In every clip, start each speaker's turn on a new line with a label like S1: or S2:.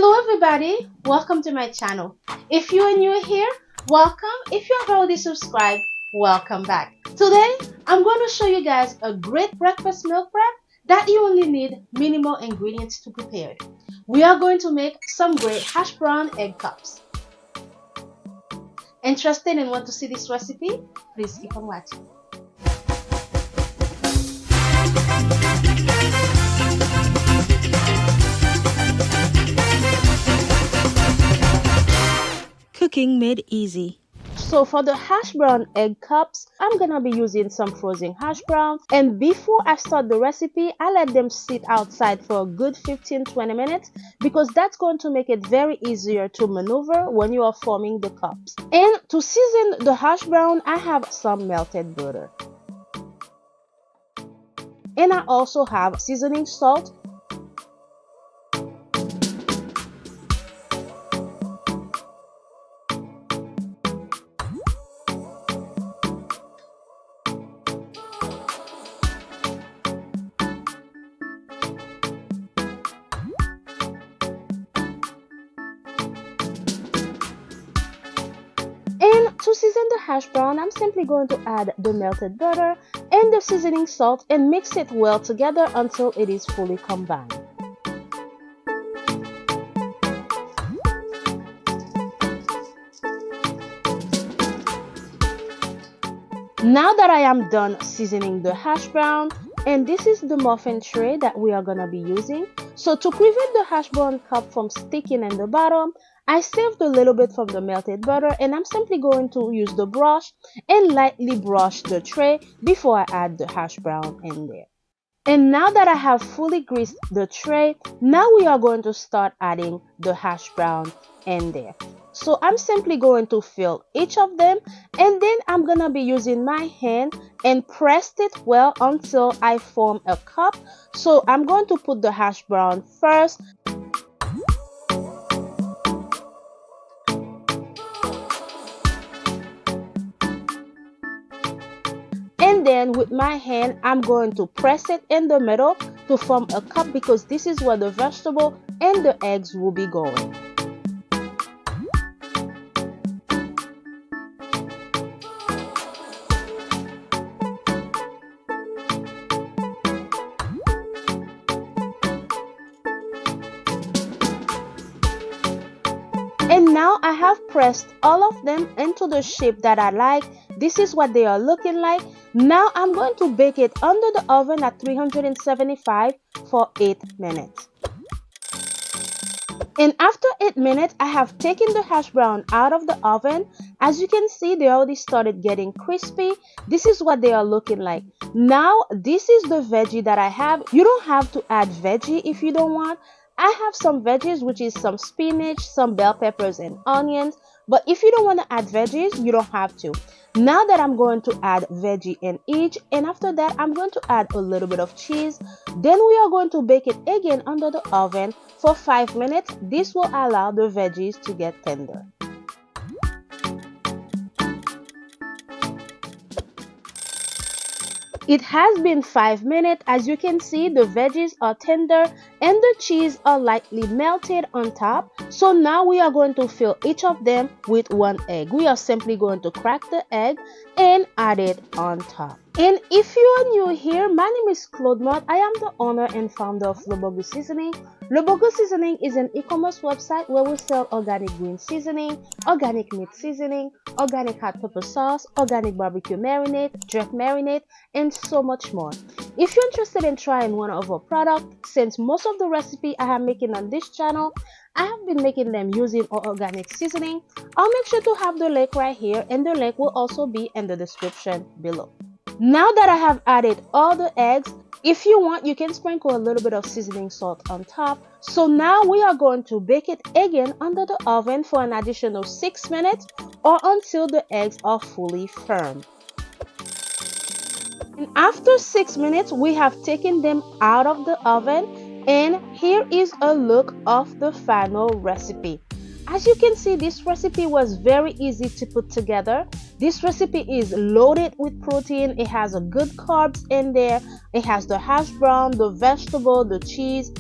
S1: Hello everybody, welcome to my channel. If you are new here, welcome. If you have already subscribed, welcome back. Today, I'm going to show you guys a great breakfast meal prep that you only need minimal ingredients to prepare it. We are going to make some great hash brown egg cups. Interested and want to see this recipe? Please keep on watching.
S2: Cooking made easy.
S1: So for the hash brown egg cups, I'm gonna be using some frozen hash browns, and before I start the recipe, I let them sit outside for a good 15-20 minutes because that's going to make it very easier to maneuver when you are forming the cups. And to season the hash brown, I have some melted butter. And I also have seasoning salt. And to season the hash brown, I'm simply going to add the melted butter and the seasoning salt and mix it well together until it is fully combined. Now that I am done seasoning the hash brown, and this is the muffin tray that we are going to be using. So to prevent the hash brown cup from sticking in the bottom, I saved a little bit from the melted butter, and I'm simply going to use the brush and lightly brush the tray before I add the hash brown in there. And now that I have fully greased the tray, now we are going to start adding the hash brown in there. So I'm simply going to fill each of them, and then I'm gonna be using my hand and press it well until I form a cup. So I'm going to put the hash brown first. And then with my hand, I'm going to press it in the middle to form a cup because this is where the vegetable and the eggs will be going. And now I have pressed all of them into the shape that I like. This is what they are looking like. Now I'm going to bake it under the oven at 375 for 8 minutes. And after 8 minutes, I have taken the hash brown out of the oven. As you can see, they already started getting crispy. This is what they are looking like. Now, this is the veggie that I have. You don't have to add veggie if you don't want. I have some veggies, which is some spinach, some bell peppers, and onions. But if you don't want to add veggies, you don't have to. Now that I'm going to add veggie in each, and after that, I'm going to add a little bit of cheese. Then we are going to bake it again under the oven for 5 minutes. This will allow the veggies to get tender. It has been 5 minutes. As you can see, the veggies are tender and the cheese are lightly melted on top. So now we are going to fill each of them with 1 egg. We are simply going to crack the egg and add it on top. And if you are new here, my name is Claude Mott. I am the owner and founder of Le Bourgout Seasoning. Le Bourgout Seasoning is an e-commerce website where we sell organic green seasoning, organic meat seasoning, organic hot pepper sauce, organic barbecue marinade, jerk marinade, and so much more. If you're interested in trying one of our products, since most of the recipe I am making on this channel, I have been making them using our organic seasoning, I'll make sure to have the link right here, and the link will also be in the description below. Now that I have added all the eggs, if you want, you can sprinkle a little bit of seasoning salt on top. So now we are going to bake it again under the oven for an additional 6 minutes or until the eggs are fully firm. And after 6 minutes, we have taken them out of the oven, and here is a look of the final recipe. As you can see, this recipe was very easy to put together. This recipe is loaded with protein. It has a good carbs in there. It has the hash brown, the vegetable, the cheese,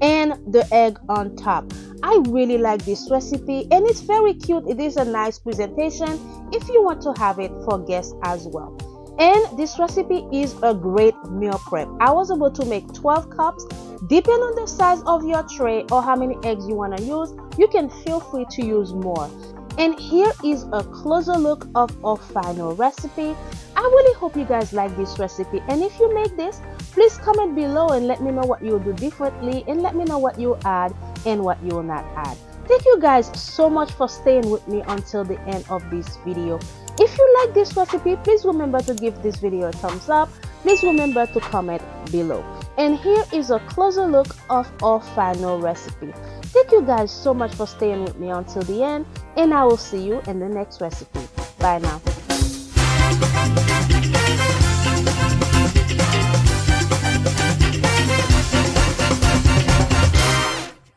S1: and the egg on top. I really like this recipe and it's very cute. It is a nice presentation if you want to have it for guests as well. And this recipe is a great meal prep. I was able to make 12 cups. Depending on the size of your tray or how many eggs you want to use, you can feel free to use more. And here is a closer look of our final recipe. I really hope you guys like this recipe, and if you make this, please comment below and let me know what you'll do differently, and let me know what you add and what you will not add. Thank you guys so much for staying with me until the end of this video. If you like this recipe, please remember to give this video a thumbs up. Please remember to comment below. And here is a closer look of our final recipe. Thank you guys so much for staying with me until the end, and I will see you in the next recipe. Bye now.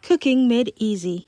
S2: Cooking made easy.